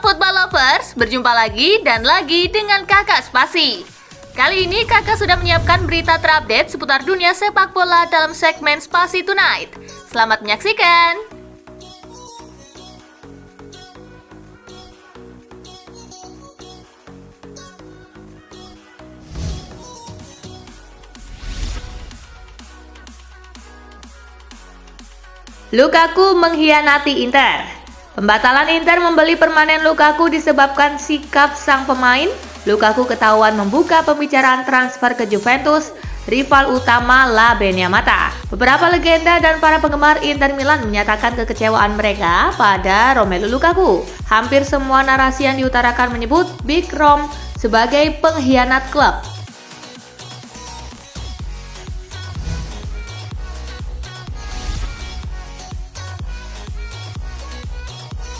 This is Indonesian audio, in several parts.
Football Lovers, berjumpa lagi dan lagi dengan Kakak Spasi. Kali ini Kakak sudah menyiapkan berita terupdate seputar dunia sepak bola dalam segmen Spasi Tonight. Selamat menyaksikan! Lukaku mengkhianati Inter. Pembatalan Inter membeli permanen Lukaku disebabkan sikap sang pemain. Lukaku ketahuan membuka pembicaraan transfer ke Juventus, rival utama La Beniamata. Beberapa legenda dan para penggemar Inter Milan menyatakan kekecewaan mereka pada Romelu Lukaku. Hampir semua narasi yang diutarakan menyebut Big Rom sebagai pengkhianat klub.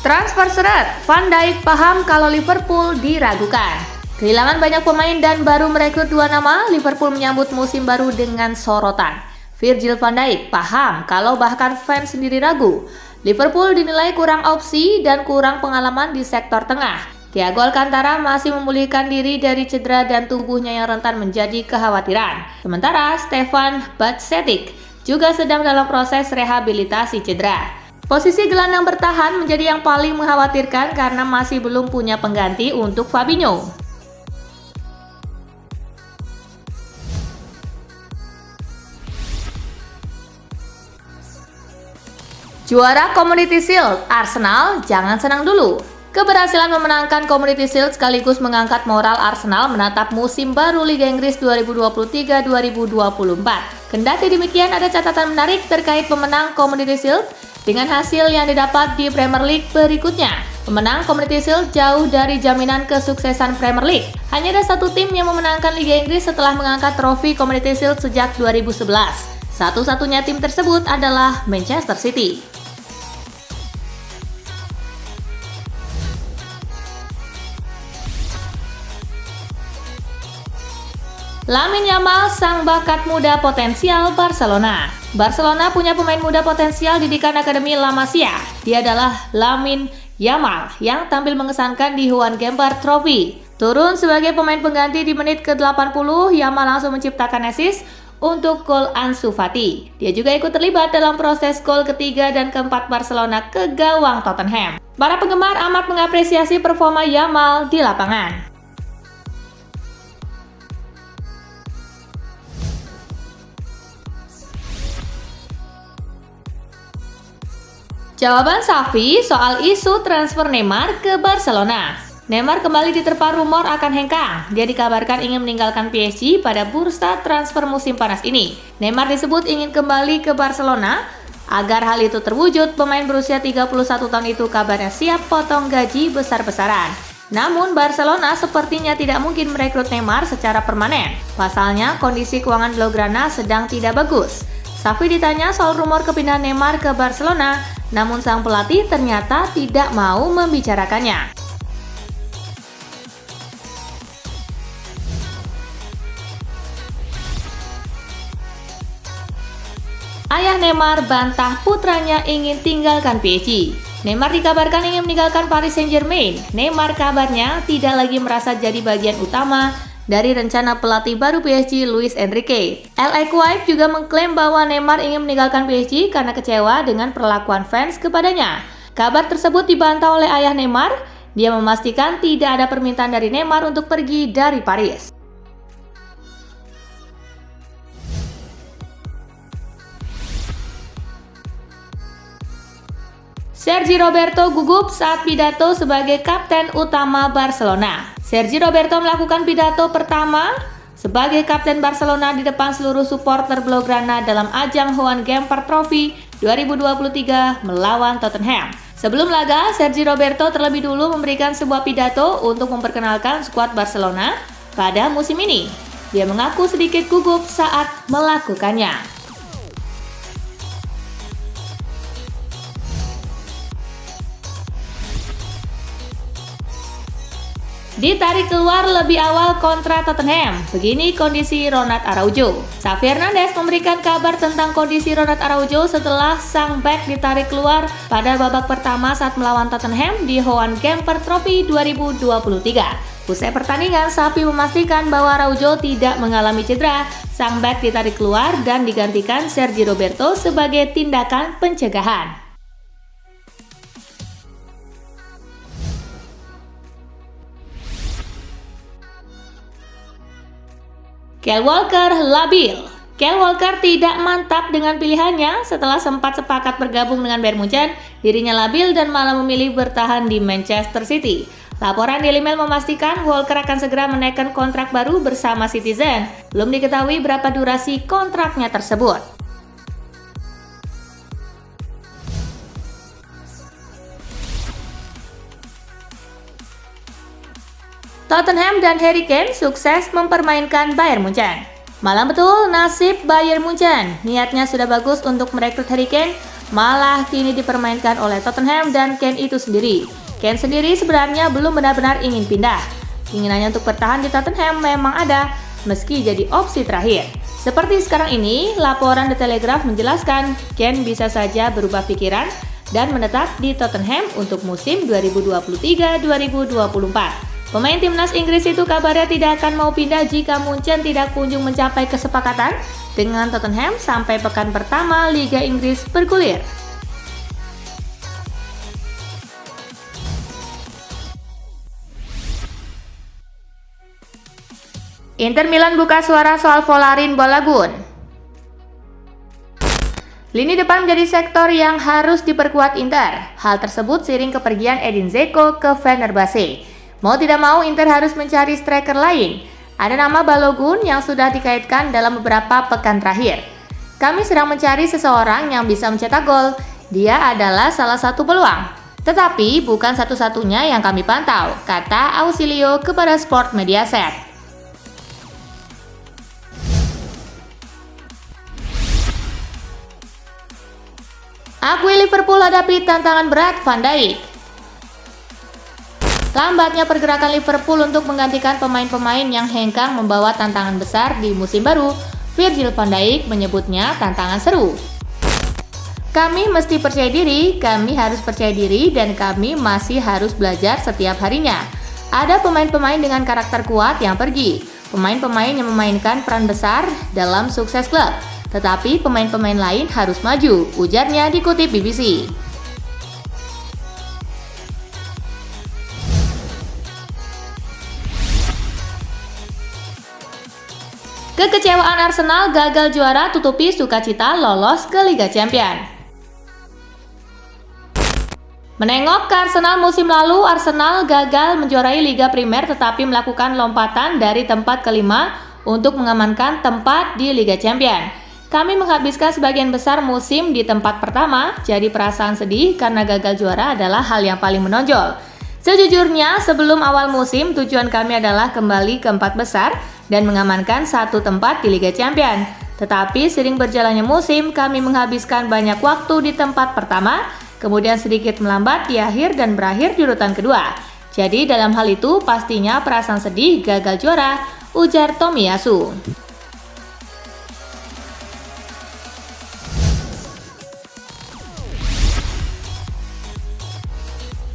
Transfer seret, Van Dijk paham kalau Liverpool diragukan. Kehilangan banyak pemain dan baru merekrut 2 nama, Liverpool menyambut musim baru dengan sorotan. Virgil van Dijk paham kalau bahkan fans sendiri ragu. Liverpool dinilai kurang opsi dan kurang pengalaman di sektor tengah. Thiago Alcantara masih memulihkan diri dari cedera dan tubuhnya yang rentan menjadi kekhawatiran. Sementara Stefan Bajcetic juga sedang dalam proses rehabilitasi cedera. Posisi gelandang bertahan menjadi yang paling mengkhawatirkan karena masih belum punya pengganti untuk Fabinho. Juara Community Shield, Arsenal jangan senang dulu. Keberhasilan memenangkan Community Shield sekaligus mengangkat moral Arsenal menatap musim baru Liga Inggris 2023-2024. Kendati demikian, ada catatan menarik terkait pemenang Community Shield dengan hasil yang didapat di Premier League berikutnya. Pemenang Community Shield jauh dari jaminan kesuksesan Premier League. Hanya ada satu tim yang memenangkan Liga Inggris setelah mengangkat trofi Community Shield sejak 2011. Satu-satunya tim tersebut adalah Manchester City. Lamine Yamal, sang bakat muda potensial Barcelona. Barcelona punya pemain muda potensial didikan Akademi La Masia. Dia adalah Lamine Yamal yang tampil mengesankan di Joan Gamper Trophy. Turun sebagai pemain pengganti di menit ke-80, Yamal langsung menciptakan assist untuk gol Ansu Fati. Dia juga ikut terlibat dalam proses gol ketiga dan keempat Barcelona ke gawang Tottenham. Para penggemar amat mengapresiasi performa Yamal di lapangan. Jawaban Safi soal isu transfer Neymar ke Barcelona. Neymar kembali diterpa rumor akan hengkang. Dia dikabarkan ingin meninggalkan PSG pada bursa transfer musim panas ini. Neymar disebut ingin kembali ke Barcelona. Agar hal itu terwujud, pemain berusia 31 tahun itu kabarnya siap potong gaji besar-besaran. Namun Barcelona sepertinya tidak mungkin merekrut Neymar secara permanen. Pasalnya, kondisi keuangan Blaugrana sedang tidak bagus. Safi ditanya soal rumor kepindahan Neymar ke Barcelona, namun sang pelatih ternyata tidak mau membicarakannya. Ayah Neymar bantah putranya ingin tinggalkan PSG. Neymar dikabarkan ingin meninggalkan Paris Saint-Germain. Neymar kabarnya tidak lagi merasa jadi bagian utama dari rencana pelatih baru PSG Luis Enrique. El Equipe juga mengklaim bahwa Neymar ingin meninggalkan PSG karena kecewa dengan perlakuan fans kepadanya. Kabar tersebut dibantah oleh ayah Neymar. Dia memastikan tidak ada permintaan dari Neymar untuk pergi dari Paris. Sergio Roberto gugup saat pidato sebagai kapten utama Barcelona. Sergio Roberto melakukan pidato pertama sebagai kapten Barcelona di depan seluruh supporter Blaugrana dalam ajang Joan Gamper Trophy 2023 melawan Tottenham. Sebelum laga, Sergio Roberto terlebih dulu memberikan sebuah pidato untuk memperkenalkan skuad Barcelona pada musim ini. Dia mengaku sedikit gugup saat melakukannya. Ditarik keluar lebih awal kontra Tottenham. Begini kondisi Ronald Araujo. Xavi Hernandez memberikan kabar tentang kondisi Ronald Araujo setelah sang bek ditarik keluar pada babak pertama saat melawan Tottenham di Johan Gamper Trophy 2023. Usai pertandingan, Xavi memastikan bahwa Araujo tidak mengalami cedera. Sang bek ditarik keluar dan digantikan Sergi Roberto sebagai tindakan pencegahan. Kyle Walker labil. Kyle Walker tidak mantap dengan pilihannya setelah sempat sepakat bergabung dengan Bayern Munchen. Dirinya labil dan malah memilih bertahan di Manchester City. Laporan Daily Mail memastikan Walker akan segera menaikkan kontrak baru bersama Citizen. Belum diketahui berapa durasi kontraknya tersebut. Tottenham dan Harry Kane sukses mempermainkan Bayern Munchen. Malah betul nasib Bayern Munchen. Niatnya sudah bagus untuk merekrut Harry Kane, malah kini dipermainkan oleh Tottenham dan Kane itu sendiri. Kane sendiri sebenarnya belum benar-benar ingin pindah. Keinginannya untuk bertahan di Tottenham memang ada, meski jadi opsi terakhir. Seperti sekarang ini, laporan The Telegraph menjelaskan Kane bisa saja berubah pikiran dan menetap di Tottenham untuk musim 2023-2024. Pemain timnas Inggris itu kabarnya tidak akan mau pindah jika Munchen tidak kunjung mencapai kesepakatan dengan Tottenham sampai pekan pertama Liga Inggris bergulir. Inter Milan buka suara soal Volarin Balogun. Lini depan menjadi sektor yang harus diperkuat Inter. Hal tersebut seiring kepergian Edin Dzeko ke Fenerbahce. Mau tidak mau Inter harus mencari striker lain. Ada nama Balogun yang sudah dikaitkan dalam beberapa pekan terakhir. Kami sedang mencari seseorang yang bisa mencetak gol. Dia adalah salah satu peluang. Tetapi bukan satu-satunya yang kami pantau, kata Ausilio kepada Sport Mediaset. Akui Liverpool hadapi tantangan berat Van Dijk. Lambatnya pergerakan Liverpool untuk menggantikan pemain-pemain yang hengkang membawa tantangan besar di musim baru. Virgil van Dijk menyebutnya tantangan seru. Kami mesti percaya diri, kami harus percaya diri, dan kami masih harus belajar setiap harinya. Ada pemain-pemain dengan karakter kuat yang pergi, pemain-pemain yang memainkan peran besar dalam sukses klub. Tetapi pemain-pemain lain harus maju, ujarnya dikutip BBC. Kekecewaan Arsenal gagal juara tutupi sukacita lolos ke Liga Champions. Menengok ke Arsenal musim lalu, Arsenal gagal menjuarai Liga Primer tetapi melakukan lompatan dari tempat kelima untuk mengamankan tempat di Liga Champions. Kami menghabiskan sebagian besar musim di tempat pertama, jadi perasaan sedih karena gagal juara adalah hal yang paling menonjol. Sejujurnya, sebelum awal musim, tujuan kami adalah kembali ke empat besar dan mengamankan satu tempat di Liga Champions. Tetapi sering berjalannya musim, kami menghabiskan banyak waktu di tempat pertama, kemudian sedikit melambat di akhir dan berakhir di urutan kedua. Jadi dalam hal itu pastinya perasaan sedih gagal juara, ujar Tomiyasu.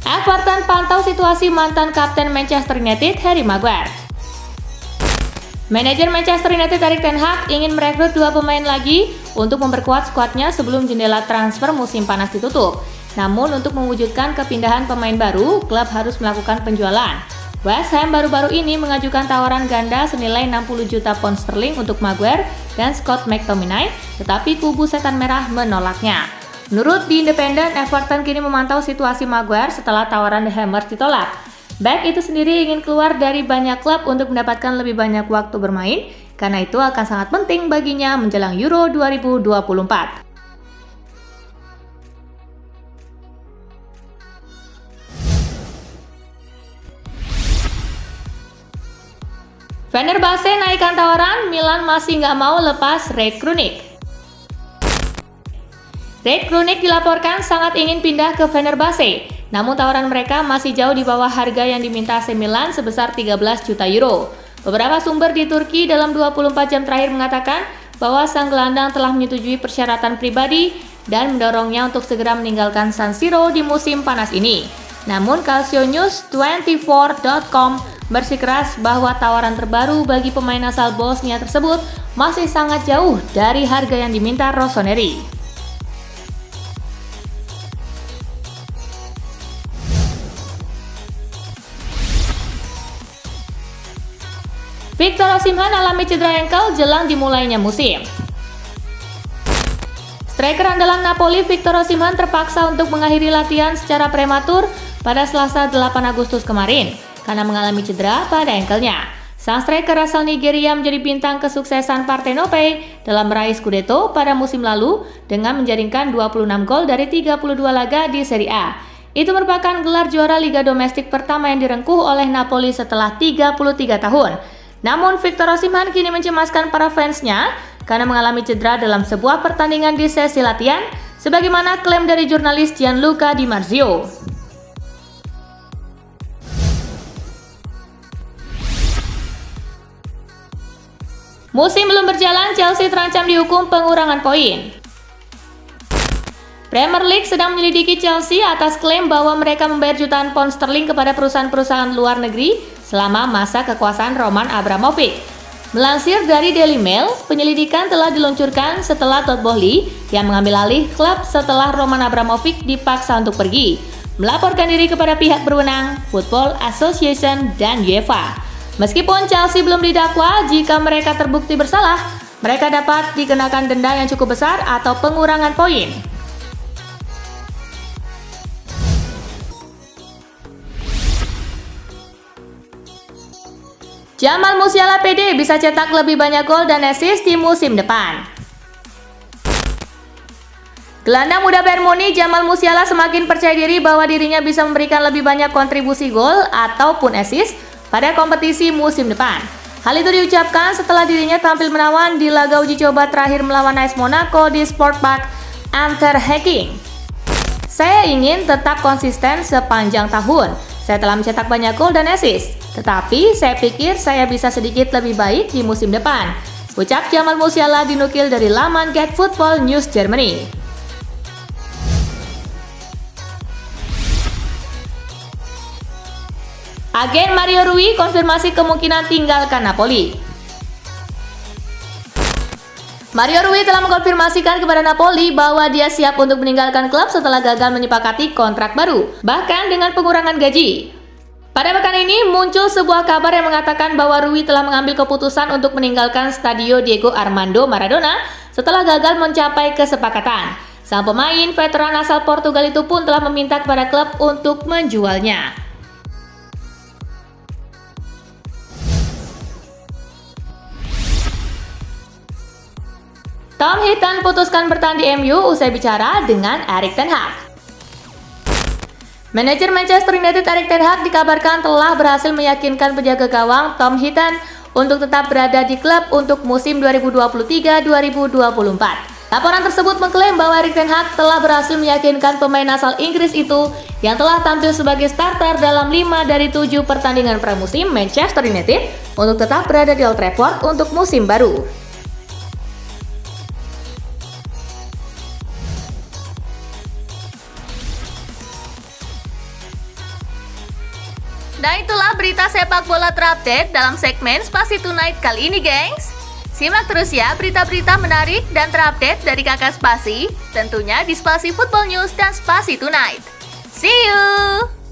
Everton pantau situasi mantan kapten Manchester United Harry Maguire. Manajer Manchester United Erik ten Hag ingin merekrut 2 pemain lagi untuk memperkuat skuadnya sebelum jendela transfer musim panas ditutup. Namun untuk mewujudkan kepindahan pemain baru, klub harus melakukan penjualan. West Ham baru-baru ini mengajukan tawaran ganda senilai 60 juta pound sterling untuk Maguire dan Scott McTominay, tetapi kubu setan merah menolaknya. Menurut The Independent, Everton kini memantau situasi Maguire setelah tawaran The Hammers ditolak. Back itu sendiri ingin keluar dari banyak klub untuk mendapatkan lebih banyak waktu bermain, karena itu akan sangat penting baginya menjelang Euro 2024. Fenerbahce naikkan tawaran, Milan masih nggak mau lepas Rade Krunic. Rade Krunic dilaporkan sangat ingin pindah ke Fenerbahce. Namun tawaran mereka masih jauh di bawah harga yang diminta AC Milan sebesar 13 juta euro. Beberapa sumber di Turki dalam 24 jam terakhir mengatakan bahwa sang gelandang telah menyetujui persyaratan pribadi dan mendorongnya untuk segera meninggalkan San Siro di musim panas ini. Namun calcionews24.com bersikeras bahwa tawaran terbaru bagi pemain asal Bosnia tersebut masih sangat jauh dari harga yang diminta Rossoneri. Victor Osimhen alami cedera engkel jelang dimulainya musim. Striker andalan Napoli Victor Osimhen terpaksa untuk mengakhiri latihan secara prematur pada Selasa 8 Agustus kemarin karena mengalami cedera pada engkelnya. Sang striker asal Nigeria menjadi bintang kesuksesan Partenope dalam meraih Scudetto pada musim lalu dengan menjaringkan 26 gol dari 32 laga di Serie A. Itu merupakan gelar juara Liga Domestik pertama yang direngkuh oleh Napoli setelah 33 tahun. Namun Victor Osimhen kini mencemaskan para fansnya karena mengalami cedera dalam sebuah pertandingan di sesi latihan, sebagaimana klaim dari jurnalis Gianluca Di Marzio. Musim belum berjalan, Chelsea terancam dihukum pengurangan poin. Premier League sedang menyelidiki Chelsea atas klaim bahwa mereka membayar jutaan pound sterling kepada perusahaan-perusahaan luar negeri selama masa kekuasaan Roman Abramovich. Melansir dari Daily Mail, penyelidikan telah diluncurkan setelah Todd Boehly yang mengambil alih klub setelah Roman Abramovich dipaksa untuk pergi, melaporkan diri kepada pihak berwenang, Football Association dan UEFA. Meskipun Chelsea belum didakwa, jika mereka terbukti bersalah, mereka dapat dikenakan denda yang cukup besar atau pengurangan poin. Jamal Musiala pede bisa cetak lebih banyak gol dan assist di musim depan. Gelandang muda Bayern Munich Jamal Musiala semakin percaya diri bahwa dirinya bisa memberikan lebih banyak kontribusi gol ataupun assist pada kompetisi musim depan. Hal itu diucapkan setelah dirinya tampil menawan di laga uji coba terakhir melawan AS Monaco di Sportpark Interhagen. Saya ingin tetap konsisten sepanjang tahun. Saya telah mencetak banyak gol dan assist, tetapi saya pikir saya bisa sedikit lebih baik di musim depan, ucap Jamal Musiala dinukil dari laman Get Football News Germany. Agen Mario Rui konfirmasi kemungkinan tinggalkan Napoli. Mario Rui telah mengkonfirmasikan kepada Napoli bahwa dia siap untuk meninggalkan klub setelah gagal menyepakati kontrak baru, bahkan dengan pengurangan gaji. Pada pekan ini muncul sebuah kabar yang mengatakan bahwa Rui telah mengambil keputusan untuk meninggalkan Stadio Diego Armando Maradona setelah gagal mencapai kesepakatan. Sang pemain veteran asal Portugal itu pun telah meminta kepada klub untuk menjualnya. Tom Heaton putuskan bertahan di MU usai bicara dengan Erik ten Hag. Manajer Manchester United Erik ten Hag dikabarkan telah berhasil meyakinkan penjaga gawang Tom Heaton untuk tetap berada di klub untuk musim 2023-2024. Laporan tersebut mengklaim bahwa Erik ten Hag telah berhasil meyakinkan pemain asal Inggris itu yang telah tampil sebagai starter dalam 5 dari 7 pertandingan pramusim Manchester United untuk tetap berada di Old Trafford untuk musim baru. Nah itulah berita sepak bola terupdate dalam segmen Spasi Tonight kali ini gengs. Simak terus ya berita-berita menarik dan terupdate dari kakak Spasi, tentunya di Spasi Football News dan Spasi Tonight. See you!